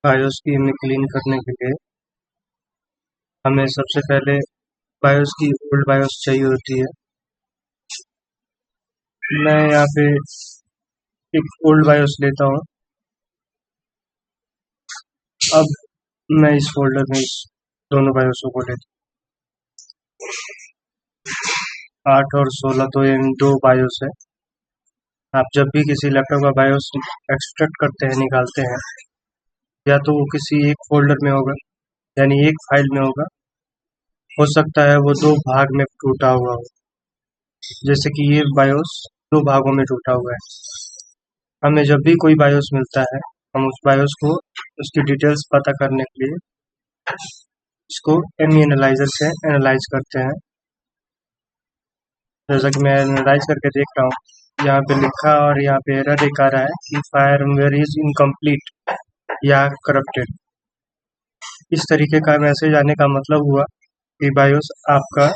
BIOS की image clean करने के लिए हमें सबसे पहले बायोस की ओल्ड बायोस चाहिए होती है। मैं यहाँ पे एक ओल्ड बायोस लेता हूँ। अब मैं इस फोल्डर में इस दोनों बायोसों को लेता हूँ। 8 और 16 तो ये दो बायोस है। आप जब भी किसी लैपटॉप का बायोस एक्सट्रैक्ट करते हैं, निकालते हैं, या तो वो किसी एक फोल्डर में होगा, यानी एक फाइल में होगा। हो सकता है वो दो भाग में टूटा हुआ हो, जैसे कि ये बायोस दो भागों में टूटा हुआ है। हमें जब भी कोई बायोस मिलता है, हम उस बायोस को उसकी डिटेल्स पता करने के लिए इसको एमई एनालाइजर से एनालाइज करते हैं। जैसा कि मैं एनालाइज करके देख रहा हूँ, यहाँ पे लिखा और यहाँ पे एरर एक आ रहा है कि फायरवेयर इज इनकम्प्लीट या करप्टेड। इस तरीके का मैसेज आने का मतलब हुआ कि बायोस आपका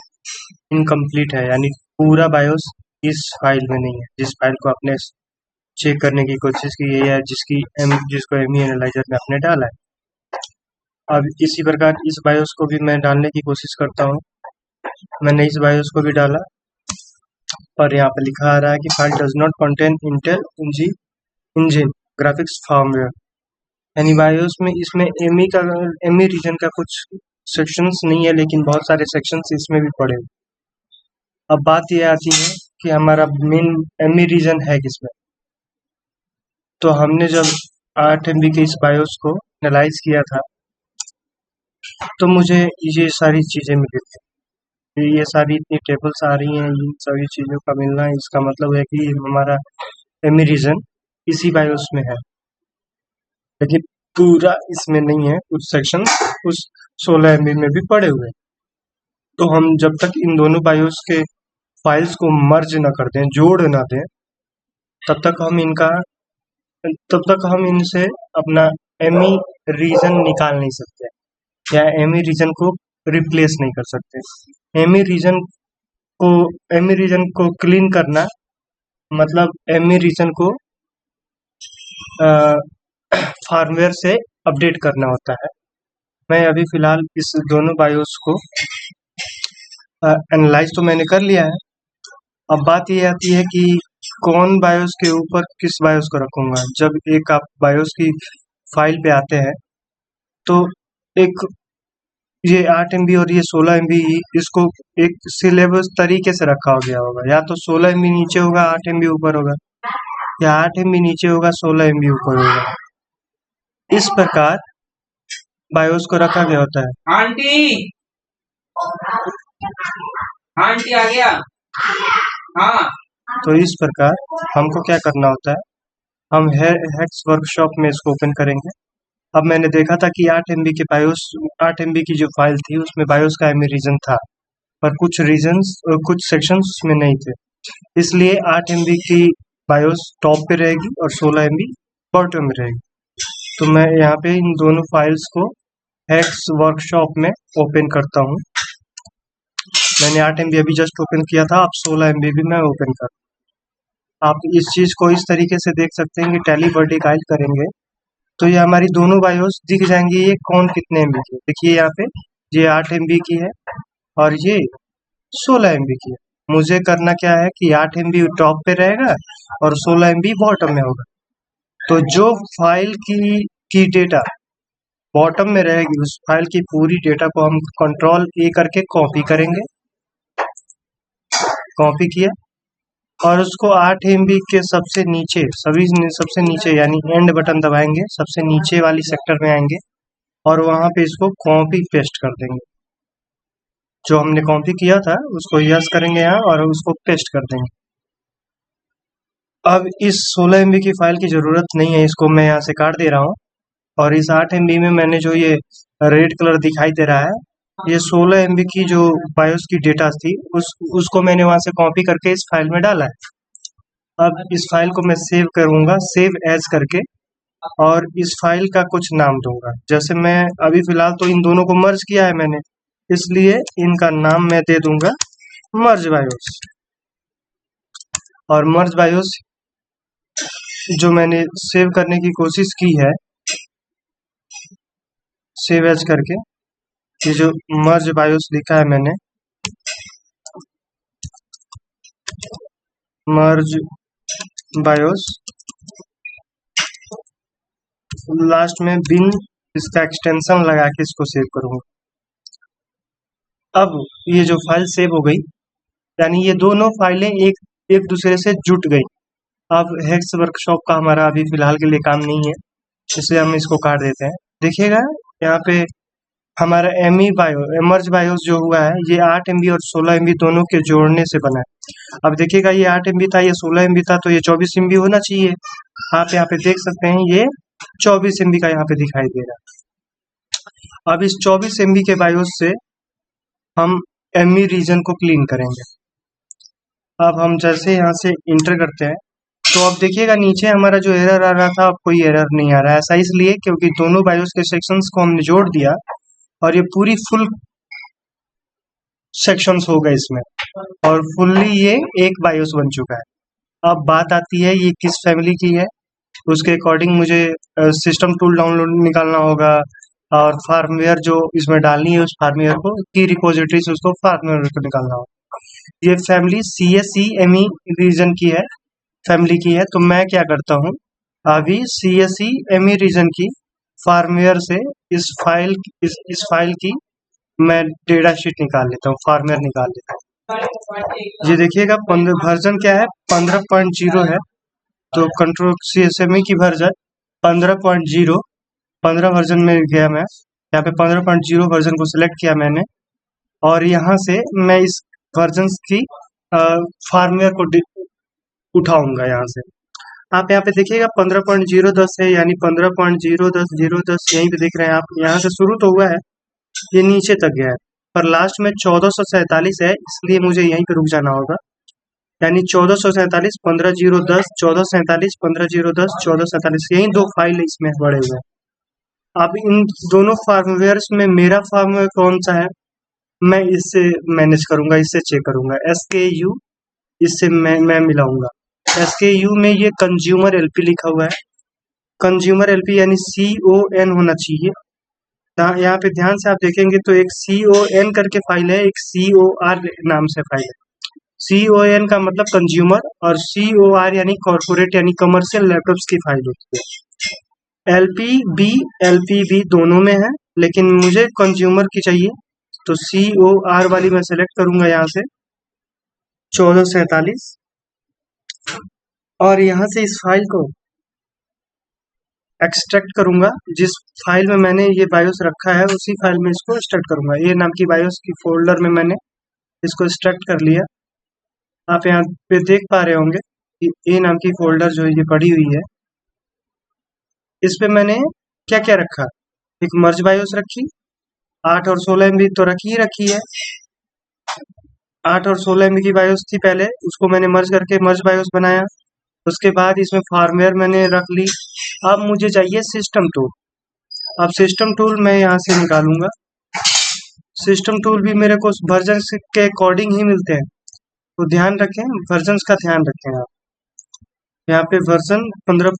इनकम्प्लीट है, यानी पूरा बायोस इस फाइल में नहीं है, जिस फाइल को आपने चेक करने की कोशिश की है या जिसको एमई एनालाइजर में आपने डाला है। अब इसी प्रकार इस बायोस को भी मैं डालने की कोशिश करता हूँ। मैंने इस बायोस को भी डाला और यहाँ पे लिखा आ रहा है कि file does not contain Intel engine graphics firmware, यानी बायोस में इसमें एमई रीजन का कुछ सेक्शंस नहीं है, लेकिन बहुत सारे सेक्शंस इसमें भी पड़े हुए। अब बात ये आती है कि हमारा मेन एमई रीजन है किसमें। तो हमने जब 8 MB के इस बायोस को एनालाइज किया था, तो मुझे ये सारी चीज़ें मिली थी। ये सारी इतनी टेबल्स आ रही हैं, इन सभी चीज़ों का मिलना, इसका मतलब है कि हमारा एमई रीजन इसी बायोस में है, लेकिन पूरा इसमें नहीं है। कुछ सेक्शन उस 16 MB में भी पड़े हुए हैं। तो हम जब तक इन दोनों बायोस के फाइल्स को मर्ज न कर दें, जोड़ ना दें, तब तक हम इनसे अपना एमई रीजन निकाल नहीं सकते, या एमई रीजन को रिप्लेस नहीं कर सकते। एमई रीजन को क्लीन करना मतलब एमई रीजन को फार्मवेयर से अपडेट करना होता है। मैं अभी फिलहाल इस दोनों बायोस को एनालाइज तो मैंने कर लिया है। अब बात ये आती है कि कौन बायोस के ऊपर किस बायोस को रखूंगा। जब एक आप बायोस की फाइल पे आते हैं, तो एक ये 8 MB और ये 16 MB, इसको एक सिलेबस तरीके से रखा गया होगा। या तो 16 MB नीचे होगा, 8 MB ऊपर होगा, या 8 MB नीचे होगा, 16 MB ऊपर होगा। इस प्रकार बायोस को रखा गया होता है। आंटी आंटी आ गया। हाँ, तो इस प्रकार हमको क्या करना होता है, हम हेक्स वर्कशॉप में इसको ओपन करेंगे। अब मैंने देखा था कि 8 MB की जो फाइल थी उसमें बायोस का एमई रीजन था, पर कुछ सेक्शंस उसमें नहीं थे। इसलिए 8 MB की बायोस टॉप पे रहेगी और 16 MB बॉटम में रहेगी। तो मैं यहाँ पे इन दोनों फाइल्स को हेक्स वर्कशॉप में ओपन करता हूँ। मैंने 8 MB अभी जस्ट ओपन किया था, अब 16 MB भी मैं ओपन कर। आप इस चीज को इस तरीके से देख सकते हैं कि टैली वर्टिकाइल करेंगे तो ये हमारी दोनों बायोस दिख जाएंगी, ये कौन कितने MB की। देखिए यहाँ पे ये 8 MB की है और ये 16 MB की है। मुझे करना क्या है कि 8 MB टॉप पे रहेगा और 16 MB बॉटम में होगा। तो जो फाइल की डेटा बॉटम में रहेगी, उस फाइल की पूरी डेटा को हम कंट्रोल A करके कॉपी करेंगे। कॉपी किया और उसको 8 MB के सबसे नीचे यानी एंड बटन दबाएंगे, सबसे नीचे वाली सेक्टर में आएंगे और वहां पे इसको कॉपी पेस्ट कर देंगे। जो हमने कॉपी किया था उसको यस करेंगे यहाँ और उसको पेस्ट कर देंगे। अब इस 16 MB की फाइल की जरूरत नहीं है, इसको मैं यहाँ से काट दे रहा हूँ। और इस 8 MB में मैंने जो ये रेड कलर दिखाई दे रहा है, ये 16 MB की जो बायोस की डेटा थी उसको मैंने वहां से कॉपी करके इस फाइल में डाला है। अब इस फाइल को मैं सेव करूंगा, सेव एज करके, और इस फाइल का कुछ नाम दूंगा। जैसे मैं अभी फिलहाल तो इन दोनों को मर्ज किया है मैंने, इसलिए इनका नाम मैं दे दूंगा मर्ज बायोस। और मर्ज बायोस जो मैंने सेव करने की कोशिश की है, सेव एज करके ये जो मर्ज बायोस लिखा है मैंने, मर्ज बायोस, लास्ट में बिन इसका एक्सटेंशन लगा के इसको सेव करूंगा। अब ये जो फाइल सेव हो गई, यानी ये दोनों फाइलें एक दूसरे से जुट गई। अब हेक्स वर्कशॉप का हमारा अभी फिलहाल के लिए काम नहीं है, इसलिए हम इसको काट देते हैं। देखिएगा यहाँ पे हमारा मर्ज बायोस जो हुआ है, ये 8 MB और 16 MB दोनों के जोड़ने से बना है। अब देखिएगा ये 8 MB था, ये 16 MB था, तो ये 24 MB होना चाहिए। आप यहाँ पे देख सकते हैं ये 24 MB का यहाँ पे दिखाई दे रहा है। अब इस 24 MB के बायोस से हम ME रीजन को क्लीन करेंगे। अब हम जैसे यहाँ से इंटर करते हैं, तो अब देखिएगा नीचे हमारा जो एरर आ रहा था, अब कोई एरर नहीं आ रहा है। ऐसा इसलिए क्योंकि दोनों बायोस के सेक्शंस को हमने जोड़ दिया और ये पूरी फुल सेक्शंस हो गए इसमें, और फुल्ली ये एक बायोस बन चुका है। अब बात आती है ये किस फैमिली की है, उसके अकॉर्डिंग मुझे सिस्टम टूल डाउनलोड निकालना होगा और फार्मवेयर जो इसमें डालनी है उस फार्मवेयर को, की रिपोजिटरी से उसको फार्मवेयर को निकालना होगा। ये फैमिली CSE-ME रीजन की है, फैमिली की है। तो मैं क्या करता हूँ, अभी CSE-ME रीजन की फार्मवेयर से इस फाइल की मैं डेटा शीट निकाल लेता हूँ, फार्मवेयर निकाल लेता हूँ। ये देखिएगा वर्जन क्या है, 15.0 है। तो कंट्रोल CSME की वर्जन 15.0, 15 वर्जन में गया मैं, यहाँ पे 15.0 वर्जन को सिलेक्ट किया मैंने, और यहाँ से मैं इस वर्जन की फार्मवेयर को उठाऊंगा यहाँ से। आप यहाँ पे देखिएगा 15.010 है, यानी 15.010.010 यहीं पे देख रहे हैं आप। यहाँ से शुरू तो हुआ है, ये नीचे तक गया है, पर लास्ट में 1447 है, इसलिए मुझे यहीं पे रुक जाना होगा। यानी 1447, 15.010, 1447, 15.010, 1447, यही दो फाइल इसमें बड़े हुए हैं। अब इन दोनों फार्मवेयर्स में मेरा फार्मवेयर कौन सा है, मैं इससे मैनेज करूंगा, इससे चेक करूंगा। SKU इससे मैं मिलाऊंगा। SKU में ये कंज्यूमर LP लिखा हुआ है, कंज्यूमर LP यानी CON होना चाहिए। यहाँ पे ध्यान से आप देखेंगे तो एक CON करके फाइल है, एक COR नाम से फाइल है। CON का मतलब कंज्यूमर और COR यानी कॉर्पोरेट यानी कमर्शियल लैपटॉप्स की फाइल होती है। LPB दोनों में है, लेकिन मुझे कंज्यूमर की चाहिए, तो COR वाली मैं सेलेक्ट करूंगा यहाँ से 1447, और यहाँ से इस फाइल को एक्सट्रैक्ट करूंगा। जिस फाइल में मैंने ये बायोस रखा है उसी फाइल में इसको एक्सट्रैक्ट करूंगा। ये नाम की बायोस की फोल्डर में मैंने इसको एक्सट्रैक्ट कर लिया। आप यहाँ पे देख पा रहे होंगे कि ए नाम की फोल्डर जो ये पड़ी हुई है, इस पे मैंने क्या क्या रखा, एक मर्ज बायोस रखी, 8 और 16 MB तो रखी है। 8 और 16 MB की बायोस थी पहले, उसको मैंने मर्ज करके मर्ज बायोस बनाया। उसके बाद इसमें फार्मवेयर मैंने रख ली। अब मुझे चाहिए सिस्टम टूल। अब सिस्टम टूल मैं यहाँ से निकालूंगा। सिस्टम टूल भी मेरे को वर्जन के अकॉर्डिंग ही मिलते हैं, तो ध्यान रखें, वर्जन का ध्यान रखें आप। यहाँ पे वर्जन 15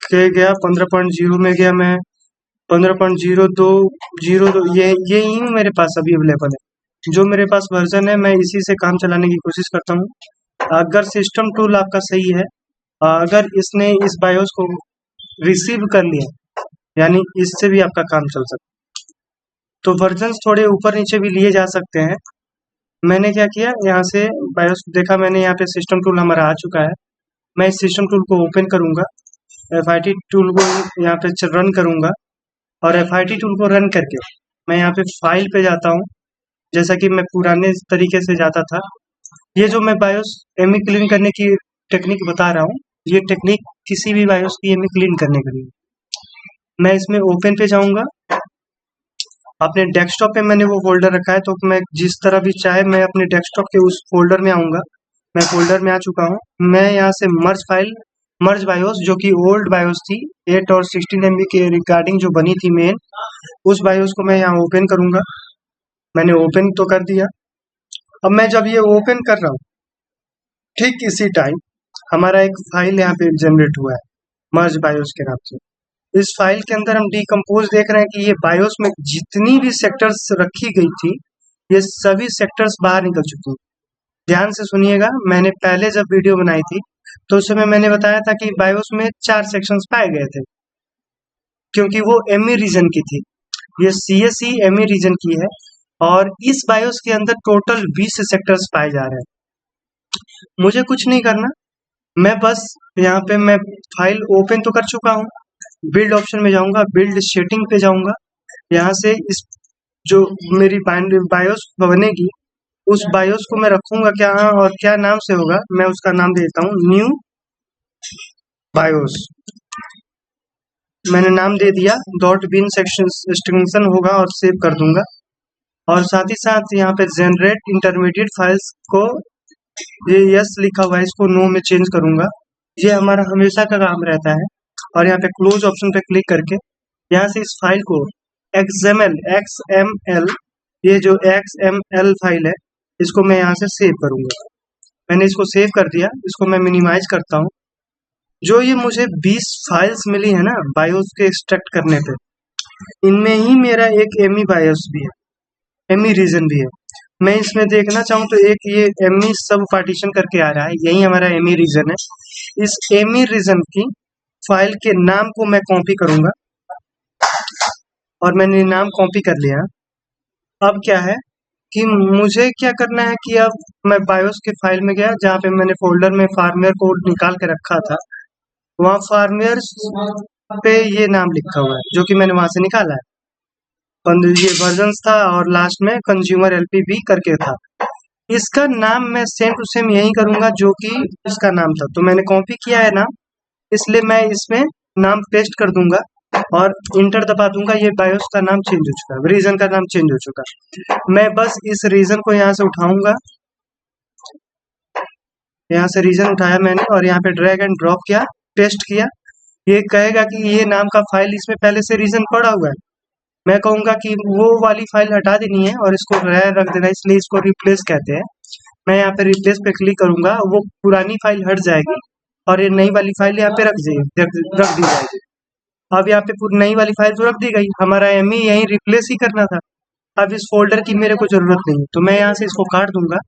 के गया, 15.0 में गया मैं, 15.02 ये ही मेरे पास अभी अवेलेबल है। जो मेरे पास वर्जन है मैं इसी से काम चलाने की कोशिश करता हूँ। अगर सिस्टम टूल आपका सही है, अगर इसने इस बायोस को रिसीव कर लिया, यानी इससे भी आपका काम चल सकता है। तो वर्जन थोड़े ऊपर नीचे भी लिए जा सकते हैं। मैंने क्या किया, यहाँ से बायोस देखा मैंने, यहाँ पे सिस्टम टूल हमारा आ चुका है। मैं इस सिस्टम टूल को ओपन करूंगा, FIT टूल को यहाँ पे रन करूंगा, और FIT टूल को रन करके मैं यहाँ पे फाइल पे जाता हूँ, जैसा कि मैं पुराने तरीके से जाता था। ये जो मैं बायोस ME क्लीन करने की टेक्निक बता रहा हूँ, ये टेक्निक किसी भी बायोस की ME क्लीन करने के लिए। मैं इसमें ओपन पे जाऊंगा, अपने डेस्कटॉप पे मैंने वो फोल्डर रखा है, तो मैं जिस तरह भी चाहे मैं अपने डेस्कटॉप के उस फोल्डर में आऊंगा। मैं फोल्डर में आ चुका हूँ। मैं यहाँ से मर्ज बायोस जो कि ओल्ड बायोस थी, 8 और 16 MB के रिगार्डिंग जो बनी थी मेन, उस बायोस को मैं यहाँ ओपन करूंगा। मैंने ओपन तो कर दिया। अब मैं जब ये ओपन कर रहा हूँ, ठीक इसी टाइम हमारा एक फाइल यहाँ पे जनरेट हुआ है मर्ज बायोस के नाम से। इस फाइल के अंदर हम डिकम्पोज देख रहे हैं कि ये बायोस में जितनी भी सेक्टर्स रखी गई थी, ये सभी सेक्टर्स बाहर निकल चुकी हैं। ध्यान से सुनिएगा, मैंने पहले जब वीडियो बनाई थी तो उस समय मैंने बताया था कि बायोस में 4 सेक्शंस पाए गए थे, क्योंकि वो एमई रीजन की थी। ये सीएसई एमई रीजन की है और इस बायोस के अंदर टोटल 20 सेक्टर्स पाए जा रहे हैं। मुझे कुछ नहीं करना, मैं बस यहाँ पे मैं फाइल ओपन तो कर चुका हूँ, बिल्ड ऑप्शन में जाऊंगा, बिल्ड सेटिंग पे जाऊंगा, यहाँ से इस जो मेरी बायोस बनेगी उस बायोस को मैं रखूंगा क्या और क्या नाम से होगा, मैं उसका नाम देता हूँ न्यू बायोस। मैंने नाम दे दिया, डॉट बिन सेक्शन एक्सटेंशन होगा और सेव कर दूंगा। और साथ ही साथ यहाँ पे जनरेट इंटरमीडिएट फाइल्स को ये यस लिखा हुआ है, इसको नो में चेंज करूंगा। ये हमारा हमेशा का काम रहता है। और यहाँ पे क्लोज ऑप्शन पे क्लिक करके यहाँ से इस फाइल को XML ये जो XML फाइल है इसको मैं यहाँ से सेव करूंगा। मैंने इसको सेव कर दिया, इसको मैं मिनिमाइज करता हूँ। जो ये मुझे 20 फाइल्स मिली है ना बायोस के एक्सट्रैक्ट करने पे, इनमें ही मेरा एक एमई बायोस भी है, एमई रीजन भी है। मैं इसमें देखना चाहूँ तो एक ये एमई सब पार्टीशन करके आ रहा है, यही हमारा एमई रीजन है। इस एमई रीजन की फाइल के नाम को मैं कॉपी करूंगा और मैंने नाम कॉपी कर लिया। अब क्या है कि मुझे क्या करना है कि अब मैं बायोस के फाइल में गया, जहाँ पे मैंने फोल्डर में फार्मवेयर कोड निकाल के रखा था, वहाँ फार्मवेयर पे ये नाम लिखा हुआ है जो कि मैंने वहां से निकाला है। ये वर्जन्स था और लास्ट में कंज्यूमर LPB करके था। इसका नाम मैं सेम टू सेम यही करूंगा जो कि इसका नाम था। तो मैंने कॉपी किया है नाम, इसलिए मैं इसमें नाम पेस्ट कर दूंगा और इंटर दबा दूंगा। ये बायोस का नाम चेंज हो चुका है, रीजन का नाम चेंज हो चुका है। मैं बस इस रीजन को यहाँ से उठाऊंगा, यहाँ से रीजन उठाया मैंने और यहाँ पे ड्रैग एंड ड्रॉप किया, पेस्ट किया। ये कहेगा कि ये नाम का फाइल इसमें पहले से रीजन पड़ा हुआ है। मैं कहूंगा कि वो वाली फाइल हटा देनी है और इसको रख देना, इसलिए इसको रिप्लेस कहते हैं। मैं यहाँ पे रिप्लेस पे क्लिक करूंगा, वो पुरानी फाइल हट जाएगी और ये नई वाली फाइल यहाँ पे रख दी जाएगी। अब यहाँ पे नई वाली फाइल तो रख दी गई, हमारा एमई यही रिप्लेस ही करना था। अब इस फोल्डर की मेरे को जरूरत नहीं है, तो मैं यहाँ से इसको काट दूंगा।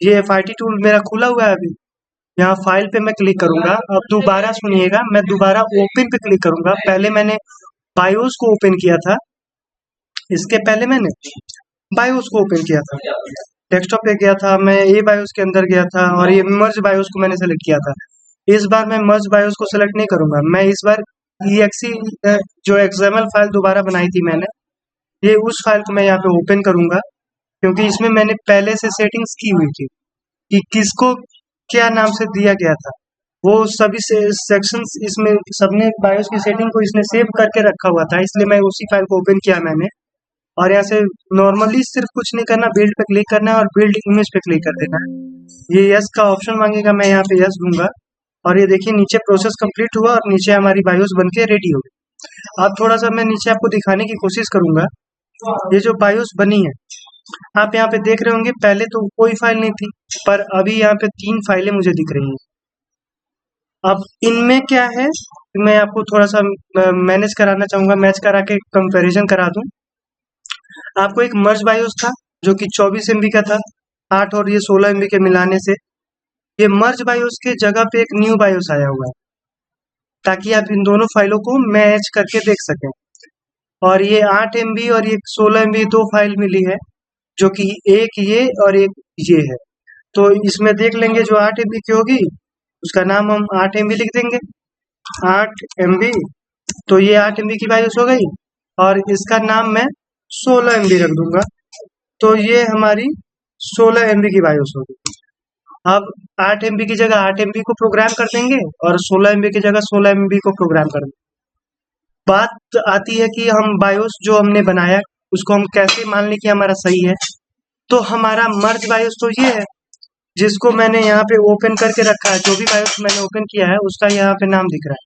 ये FIT टूल मेरा खुला हुआ है अभी, यहाँ फाइल पे मैं क्लिक करूंगा। अब दोबारा सुनिएगा, मैं दोबारा ओपन पे क्लिक करूंगा। पहले मैंने बायोस को ओपन किया था, इसके पहले मैंने बायोस को ओपन किया था, डेस्कटॉप पे गया था, मैं ये बायोस के अंदर गया था और ये मर्ज बायोस को मैंने सेलेक्ट किया था। इस बार मैं मर्ज बायोस को सेलेक्ट नहीं करूंगा, मैं इस बार exe जो XML फाइल दोबारा बनाई थी मैंने, ये उस फाइल को मैं यहाँ पे ओपन करूंगा, क्योंकि इसमें मैंने पहले से सेटिंग्स की हुई थी कि किसको क्या नाम से दिया गया था। वो सभी सेक्शंस इसमें सबने बायोस की सेटिंग को इसने सेव करके रखा हुआ था, इसलिए मैं उसी फाइल को ओपन किया मैंने। और यहाँ से नॉर्मली सिर्फ कुछ नहीं करना, बिल्ड पे क्लिक करना है और बिल्ड इमेज पे क्लिक कर देना है। ये यस का ऑप्शन मांगेगा, मैं यहाँ पे यस दूंगा और ये देखिए नीचे प्रोसेस कंप्लीट हुआ और नीचे हमारी बायोस बनके रेडी हो गई। अब थोड़ा सा मैं नीचे आपको दिखाने की कोशिश करूंगा, ये जो बायोस बनी है आप यहाँ पे देख रहे होंगे, पहले तो कोई फाइल नहीं थी, पर अभी यहाँ पे 3 फाइलें मुझे दिख रही हैं। अब इनमें क्या है, मैं आपको थोड़ा सा मैनेज कराना चाहूंगा, मैच करा के कंपैरिजन करा दूं। आपको एक मर्ज बायोस था जो कि 24 MB का था, 8 और ये 16 MB के मिलाने से ये मर्ज बायोस के जगह पे एक न्यू बायोस आया हुआ है, ताकि आप इन दोनों फाइलों को मैच करके देख सकें। और ये 8 MB और ये 16 MB 2 फाइल मिली है, जो कि एक ये और एक ये है। तो इसमें देख लेंगे जो 8 MB की होगी उसका नाम हम 8 MB लिख देंगे, 8 MB। तो ये 8 MB की बायोस हो गई और इसका नाम मैं 16 MB रख दूंगा, तो ये हमारी 16 MB की बायोस होगी। अब 8 MB की जगह 8 MB को प्रोग्राम कर देंगे और 16 MB की जगह 16 MB को प्रोग्राम कर देंगे। बात आती है कि हम बायोस जो हमने बनाया उसको हम कैसे मान लें कि हमारा सही है। तो हमारा मर्ज बायोस तो ये है जिसको मैंने यहाँ पे ओपन करके रखा है, जो भी बायोस मैंने ओपन किया है उसका यहाँ पे नाम दिख रहा है,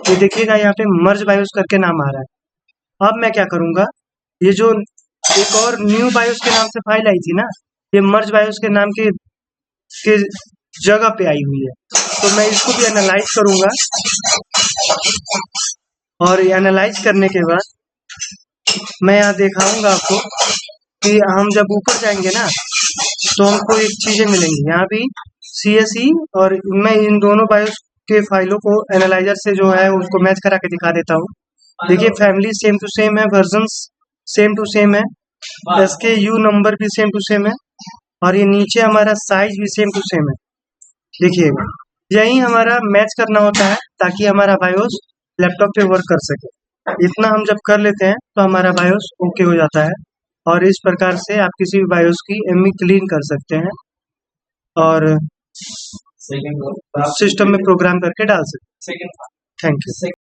ये देखिएगा यहाँ पे मर्ज बायोस करके नाम आ रहा है। अब मैं क्या करूंगा, ये जो एक और न्यू बायोस के नाम से फाइल आई थी ना, ये मर्ज बायोस के नाम के जगह पे आई हुई है, तो मैं इसको भी एनालाइज करूंगा और एनालाइज करने के बाद मैं यहाँ दिखाऊंगा आपको कि हम जब ऊपर जाएंगे ना तो हमको एक चीजें मिलेंगी। यहाँ भी CSE और मैं इन दोनों बायोस के फाइलों को एनालाइजर से जो है उसको मैच करा के दिखा देता हूँ। देखिए फैमिली सेम टू सेम है, वर्जन्स सेम टू सेम है, SKU नंबर भी सेम टू सेम है और ये नीचे हमारा साइज भी सेम टू सेम है। देखिएगा यही हमारा मैच करना होता है ताकि हमारा बायोस लैपटॉप पे वर्क कर सके। इतना हम जब कर लेते हैं तो हमारा बायोस ओके हो जाता है और इस प्रकार से आप किसी भी बायोस की ME क्लीन कर सकते हैं और सिस्टम में प्रोग्राम करके डाल सकते हैं। Thank you.